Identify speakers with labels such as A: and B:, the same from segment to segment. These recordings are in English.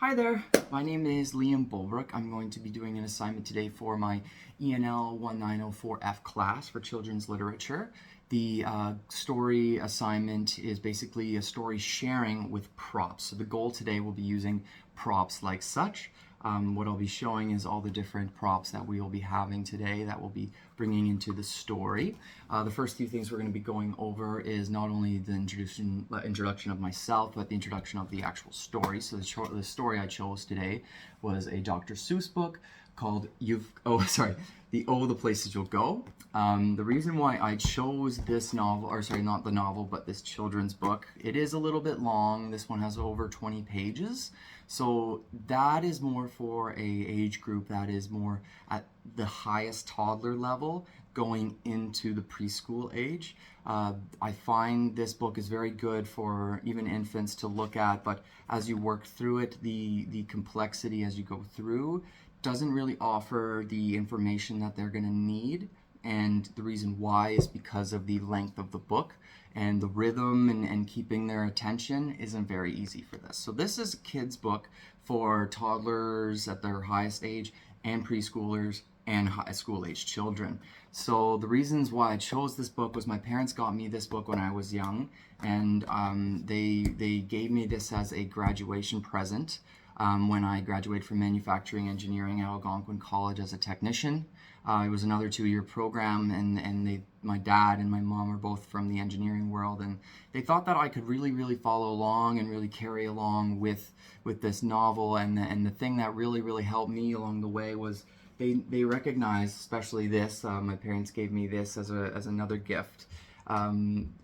A: Hi there, my name is Liam Bulbrook. I'm going to be doing an assignment today for my ENL 1904F class for children's literature. The story assignment is basically a story sharing with props. So the goal today will be using props like such. What I'll be showing is all the different props that we will be having today that we'll be bringing into the story. The first few things we're going to be going over is not only the introduction of myself, but the introduction of the actual story. So the story I chose today was a Dr. Seuss book called the Places You'll Go. The reason why I chose this novel, or sorry, not the novel, but this children's book, it is a little bit long. This one has over 20 pages. So that is more for a age group that is more at the highest toddler level going into the preschool age. I find this book is very good for even infants to look at, but as you work through it, the complexity as you go through doesn't really offer the information that they're going to need. And the reason why is because of the length of the book, and the rhythm and keeping their attention isn't very easy for this. So this is a kid's book for toddlers at their highest age and preschoolers and high school age children. So the reasons why I chose this book was my parents got me this book when I was young, and they gave me this as a graduation present when I graduated from manufacturing engineering at Algonquin College as a technician. It was another 2-year program, and my dad and my mom are both from the engineering world, and they thought that I could really follow along and really carry along with this novel. And the thing that really helped me along the way was they recognized, especially this. My parents gave me this as another gift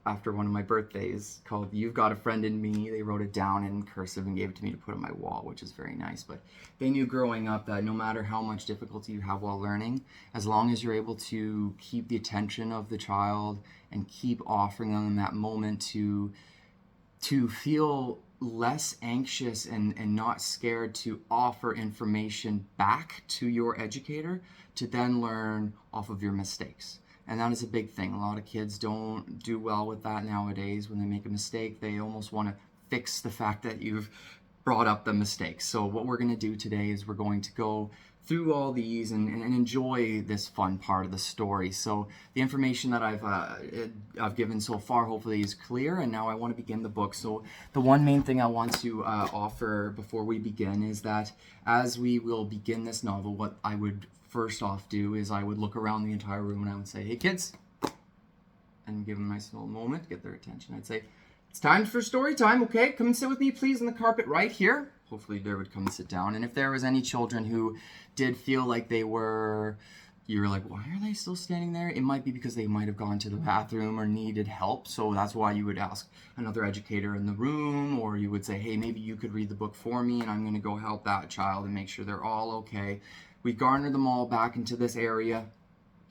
A: after one of my birthdays, called "You've Got a Friend in Me." They wrote it down in cursive and gave it to me to put on my wall, which is very nice. But they knew growing up that no matter how much difficulty you have while learning, as long as you're able to keep the attention of the child and keep offering them that moment to feel less anxious and not scared to offer information back to your educator, to then learn off of your mistakes. And that is a big thing. A lot of kids don't do well with that nowadays. When they make a mistake, they almost want to fix the fact that you've brought up the mistake. So what we're going to do today is we're going to go through all these and enjoy this fun part of the story. So the information that I've given so far hopefully is clear, and now I want to begin the book. So the one main thing I want to offer before we begin is that as we will begin this novel, what I would first off do is I would look around the entire room and I would say, "Hey kids," and give them a nice little moment to get their attention. I'd say, "It's time for story time, okay? Come and sit with me, please, on the carpet right here." Hopefully they would come and sit down. And if there was any children who did feel like you were like, "Why are they still standing there?" It might be because they might have gone to the bathroom or needed help. So that's why you would ask another educator in the room, or you would say, "Hey, maybe you could read the book for me, and I'm going to go help that child and make sure they're all okay." We garner them all back into this area,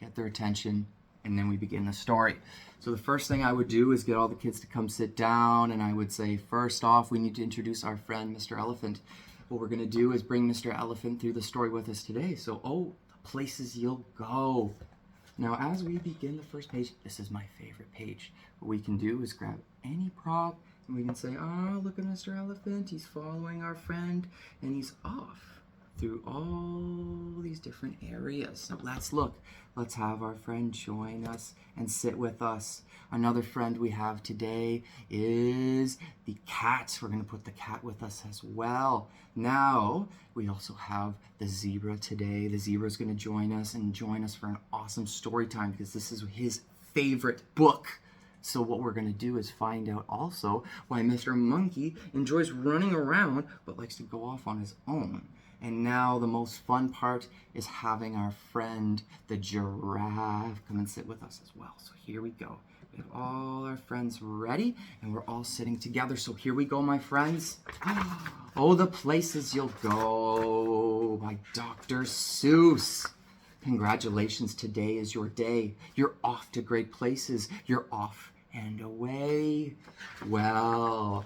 A: get their attention, and then we begin the story. So the first thing I would do is get all the kids to come sit down, and I would say, first off, we need to introduce our friend, Mr. Elephant. What we're going to do is bring Mr. Elephant through the story with us today. So, the places you'll go. Now, as we begin the first page, this is my favorite page. What we can do is grab any prop, and we can say, "Oh, look at Mr. Elephant. He's following our friend, and he's off through all these different areas." So let's look. Let's have our friend join us and sit with us. Another friend we have today is the cat. We're going to put the cat with us as well. Now, we also have the zebra today. The zebra is going to join us for an awesome story time, because this is his favorite book. So what we're going to do is find out also why Mr. Monkey enjoys running around but likes to go off on his own. And now the most fun part is having our friend, the giraffe, come and sit with us as well. So here we go. We have all our friends ready, and we're all sitting together. So here we go, my friends. "Oh, the Places You'll Go" by Dr. Seuss. Congratulations, today is your day. You're off to great places. You're off and away. Well,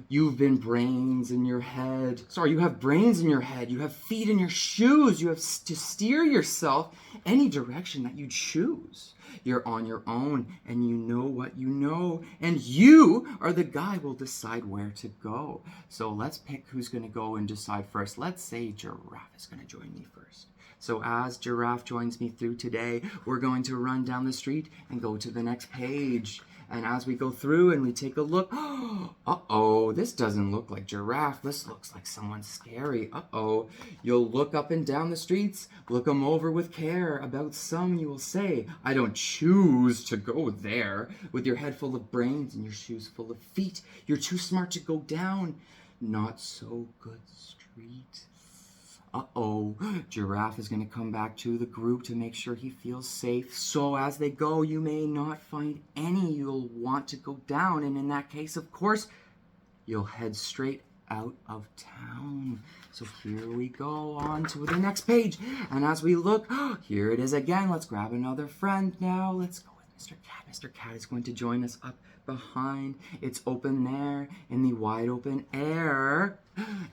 A: you've been brains in your head. Sorry, you have brains in your head. You have feet in your shoes. You have to steer yourself any direction that you choose. You're on your own, and you know what you know, and you are the guy who will decide where to go. So let's pick who's going to go and decide first. Let's say Giraffe is going to join me first. So as Giraffe joins me through today, we're going to run down the street and go to the next page. And as we go through and we take a look, uh-oh, this doesn't look like Giraffe. This looks like someone scary. Uh-oh. You'll look up and down the streets, look them over with care. About some you will say, I don't choose to go there. With your head full of brains and your shoes full of feet, you're too smart to go down. Not so good street. Uh-oh, Giraffe is going to come back to the group to make sure he feels safe. So as they go, you may not find any you'll want to go down. And in that case, of course, you'll head straight out of town. So here we go on to the next page. And as we look, here it is again. Let's grab another friend now. Let's go with Mr. Cat. Mr. Cat is going to join us up behind. It's open there in the wide open air.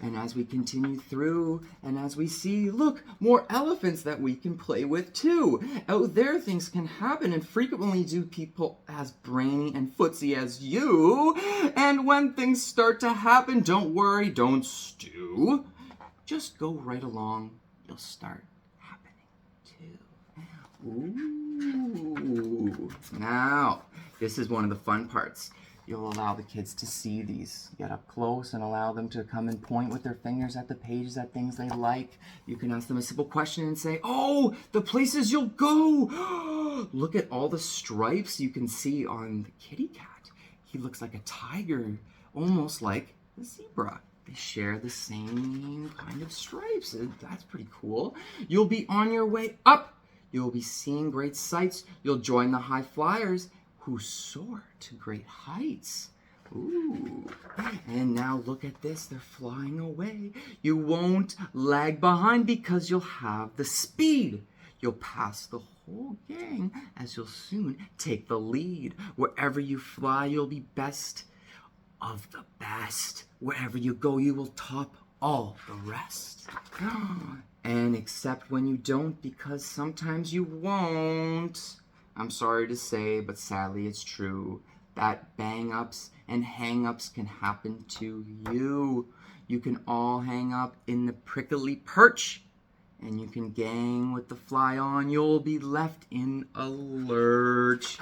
A: And as we continue through, and as we see, look, more elephants that we can play with too. Out there, things can happen, and frequently do people as brainy and footsy as you. And when things start to happen, don't worry, don't stew. Just go right along. You'll start happening too. Ooh. Now, this is one of the fun parts. You'll allow the kids to see these. Get up close and allow them to come and point with their fingers at the pages at things they like. You can ask them a simple question and say, oh, the places you'll go. Look at all the stripes you can see on the kitty cat. He looks like a tiger, almost like a zebra. They share the same kind of stripes. That's pretty cool. You'll be on your way up. You'll be seeing great sights. You'll join the high flyers who soar to great heights. Ooh. And now look at this. They're flying away. You won't lag behind because you'll have the speed. You'll pass the whole gang as you'll soon take the lead. Wherever you fly, you'll be best of the best. Wherever you go, you will top all the rest. And except when you don't, because sometimes you won't. I'm sorry to say, but sadly it's true, that bang-ups and hang-ups can happen to you. You can all hang up in the prickly perch, and you can gang with the fly on. You'll be left in a lurch.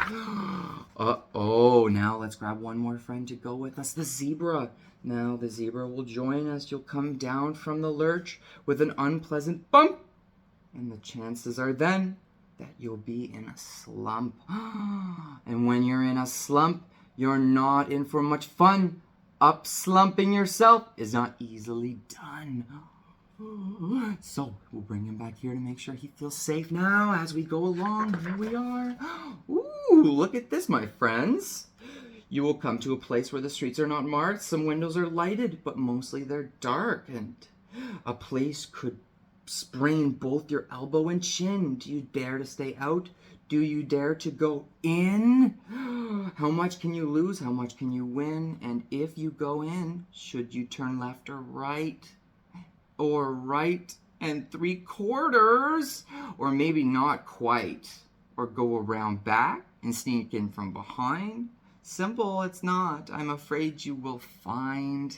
A: Uh-oh, now let's grab one more friend to go with us, the zebra. Now the zebra will join us. You'll come down from the lurch with an unpleasant bump, and the chances are then that you'll be in a slump. And when you're in a slump, you're not in for much fun. Up-slumping yourself is not easily done. So we'll bring him back here to make sure he feels safe now as we go along. Here we are. Ooh, look at this, my friends. You will come to a place where the streets are not marked. Some windows are lighted, but mostly they're dark. And a place could sprain both your elbow and chin. Do you dare to stay out? Do you dare to go in? How much can you lose? How much can you win? And if you go in, should you turn left or right? Or right and 3/4? Or maybe not quite. Or go around back and sneak in from behind? Simple, it's not. I'm afraid you will find.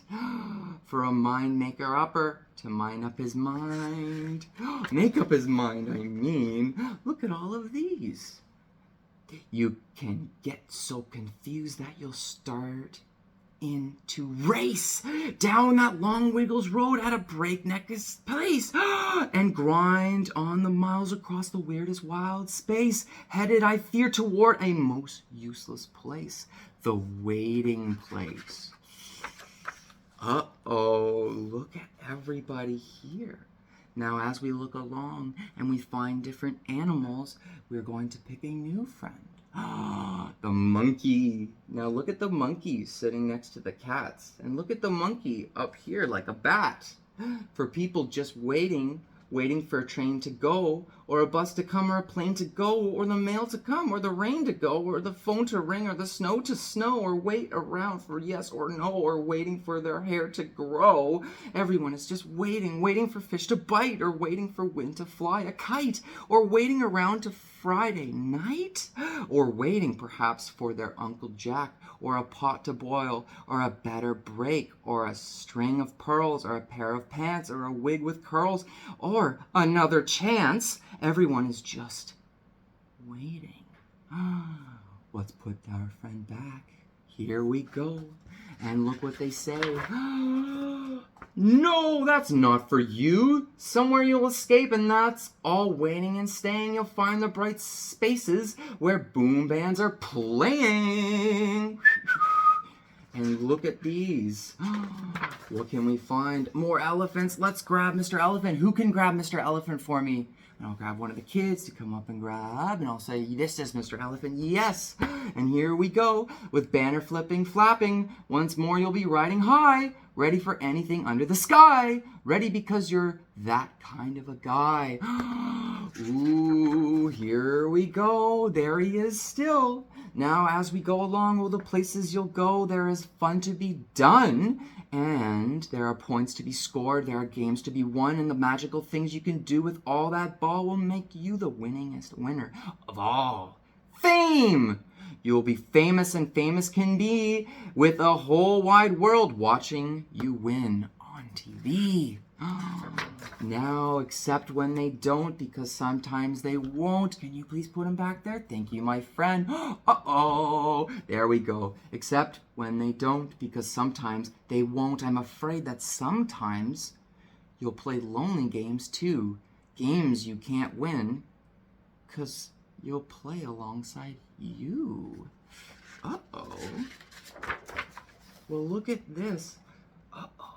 A: For a mind maker upper to mind up his mind. Make up his mind, I mean. Look at all of these. You can get so confused that you'll start in to race down that long Wiggles Road at a breakneck pace and grind on the miles across the weirdest wild space, headed, I fear, toward a most useless place, the waiting place. Uh-oh, look at everybody here. Now, as we look along and we find different animals, we're going to pick a new friend. The monkey. Now look at the monkey sitting next to the cats. And look at the monkey up here like a bat. For people just waiting, waiting for a train to go, or a bus to come, or a plane to go, or the mail to come, or the rain to go, or the phone to ring, or the snow to snow, or wait around for yes or no, or waiting for their hair to grow. Everyone is just waiting for fish to bite, or waiting for wind to fly a kite, or waiting around to Friday night, or waiting perhaps for their Uncle Jack, or a pot to boil, or a better break, or a string of pearls, or a pair of pants, or a wig with curls, or another chance. Everyone is just waiting. Let's put our friend back. Here we go. And look what they say. No, that's not for you. Somewhere you'll escape, and that's all waiting and staying. You'll find the bright spaces where boom bands are playing. And look at these. What can we find? More elephants. Let's grab Mr. Elephant. Who can grab Mr. Elephant for me? And I'll grab one of the kids to come up and grab, and I'll say, this is Mr. Elephant, yes. And here we go, with banner flipping, flapping. Once more you'll be riding high, ready for anything under the sky. Ready because you're that kind of a guy. Ooh, here we go. There he is still. Now as we go along, all the places you'll go, there is fun to be done. And there are points to be scored, there are games to be won, and the magical things you can do with all that ball will make you the winningest winner of all. Fame! You will be famous, and famous can be, with a whole wide world watching you win on TV. Now, except when they don't, because sometimes they won't. Can you please put them back there? Thank you, my friend. Uh-oh. There we go. Except when they don't, because sometimes they won't. I'm afraid that sometimes you'll play lonely games too. Games you can't win, because you'll play alongside you. Uh-oh. Well, look at this. Uh-oh.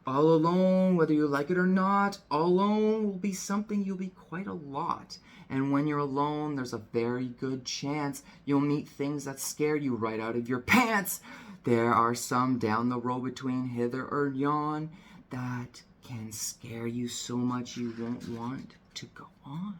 A: All alone, whether you like it or not, all alone will be something you'll be quite a lot. And when you're alone, there's a very good chance you'll meet things that scare you right out of your pants. There are some down the road between hither or yon that can scare you so much you won't want to go on.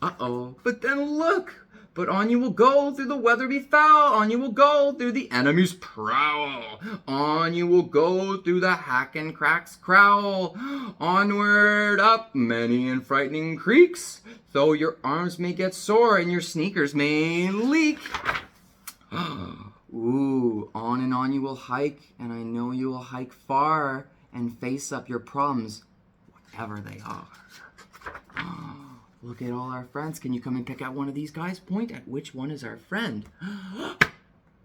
A: Uh-oh. But then look! But on you will go through the weather be foul. On you will go through the enemy's prowl. On you will go through the hack and cracks crowl. Onward up many and frightening creeks, though your arms may get sore and your sneakers may leak. Ooh, on and on you will hike, and I know you will hike far and face up your problems, whatever they are. Look at all our friends. Can you come and pick out one of these guys? Point at which one is our friend.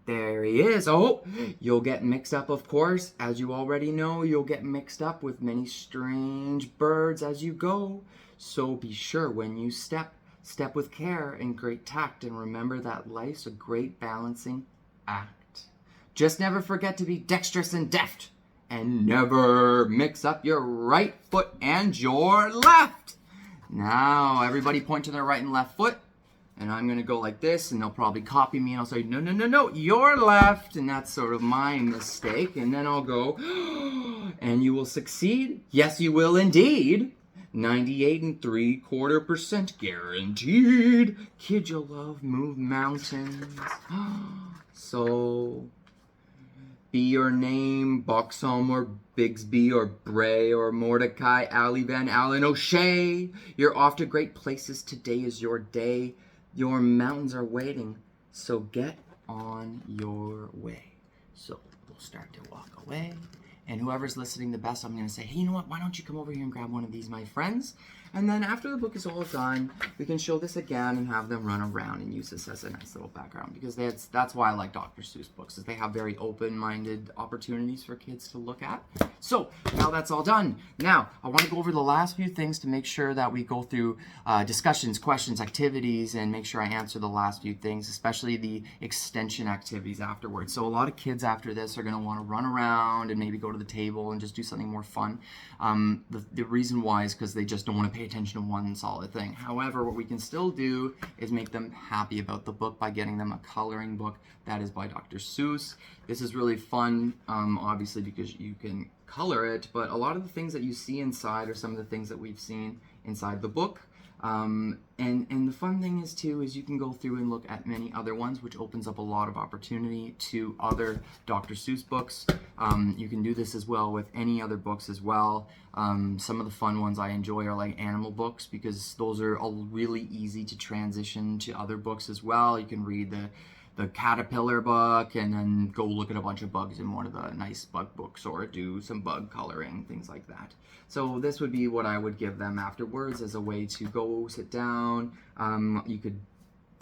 A: There he is. Oh, you'll get mixed up, of course. As you already know, you'll get mixed up with many strange birds as you go. So be sure when you step with care and great tact, and remember that life's a great balancing act. Just never forget to be dexterous and deft, and never mix up your right foot and your left. Now, everybody point to their right and left foot, and I'm going to go like this, and they'll probably copy me, and I'll say, no, no, no, no, your left, and that's sort of my mistake, and then I'll go, and you will succeed. Yes, you will indeed. 98.75% guaranteed. Kid, you'll love move mountains. So, be your name, Buxom or Bigsby or Bray or Mordecai, Ali Van Allen O'Shea. You're off to great places. Today is your day. Your mountains are waiting. So get on your way. So we'll start to walk away. And whoever's listening the best, I'm going to say, hey, you know what? Why don't you come over here and grab one of these, my friends? And then after the book is all done, we can show this again and have them run around and use this as a nice little background. Because that's why I like Dr. Seuss books, is they have very open-minded opportunities for kids to look at. So now that's all done. Now, I want to go over the last few things to make sure that we go through discussions, questions, activities, and make sure I answer the last few things, especially the extension activities afterwards. So a lot of kids after this are going to want to run around and maybe go to the table and just do something more fun. The reason why is because they just don't want to pay attention to one solid thing. However, what we can still do is make them happy about the book by getting them a coloring book that is by Dr. Seuss. This is really fun, obviously, because you can color it, but a lot of the things that you see inside are some of the things that we've seen inside the book. And the fun thing is too is you can go through and look at many other ones, which opens up a lot of opportunity to other Dr. Seuss books. You can do this as well with any other books as well. Some of the fun ones I enjoy are like animal books, because those are all really easy to transition to other books as well. You can read the caterpillar book and then go look at a bunch of bugs in one of the nice bug books, or do some bug coloring, things like that. So this would be what I would give them afterwards as a way to go sit down. You could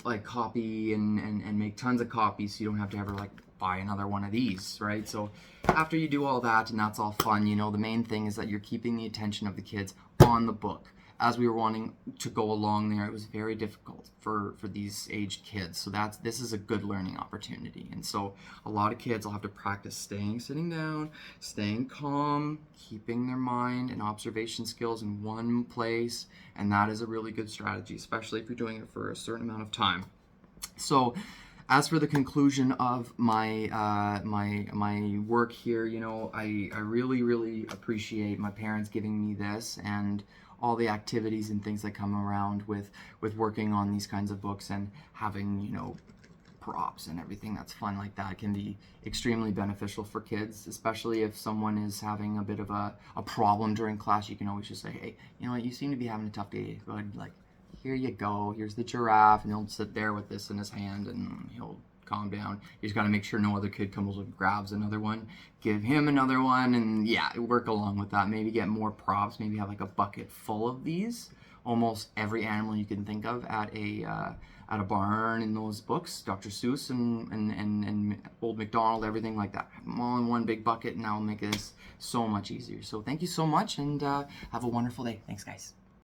A: like copy and make tons of copies, so you don't have to ever like buy another one of these, right? So after you do all that and that's all fun, you know, the main thing is that you're keeping the attention of the kids on the book. As we were wanting to go along there, it was very difficult for these aged kids. So this is a good learning opportunity. And so a lot of kids will have to practice sitting down, staying calm, keeping their mind and observation skills in one place. And that is a really good strategy, especially if you're doing it for a certain amount of time. So as for the conclusion of my my work here, you know, I really appreciate my parents giving me this and all the activities and things that come around with working on these kinds of books, and having, you know, props and everything that's fun like that can be extremely beneficial for kids, especially if someone is having a bit of a problem during class. You can always just say, hey, you know what, you seem to be having a tough day. Go ahead, like, here you go, here's the giraffe, and he'll sit there with this in his hand and he'll calm down. You just got to make sure no other kid comes and grabs another one, give him another one, and yeah, work along with that. Maybe get more props, maybe have like a bucket full of these. Almost every animal you can think of at a barn in those books, Dr. Seuss and Old MacDonald, everything like that. Have them all in one big bucket, and that will make this so much easier. So thank you so much, and have a wonderful day. Thanks, guys.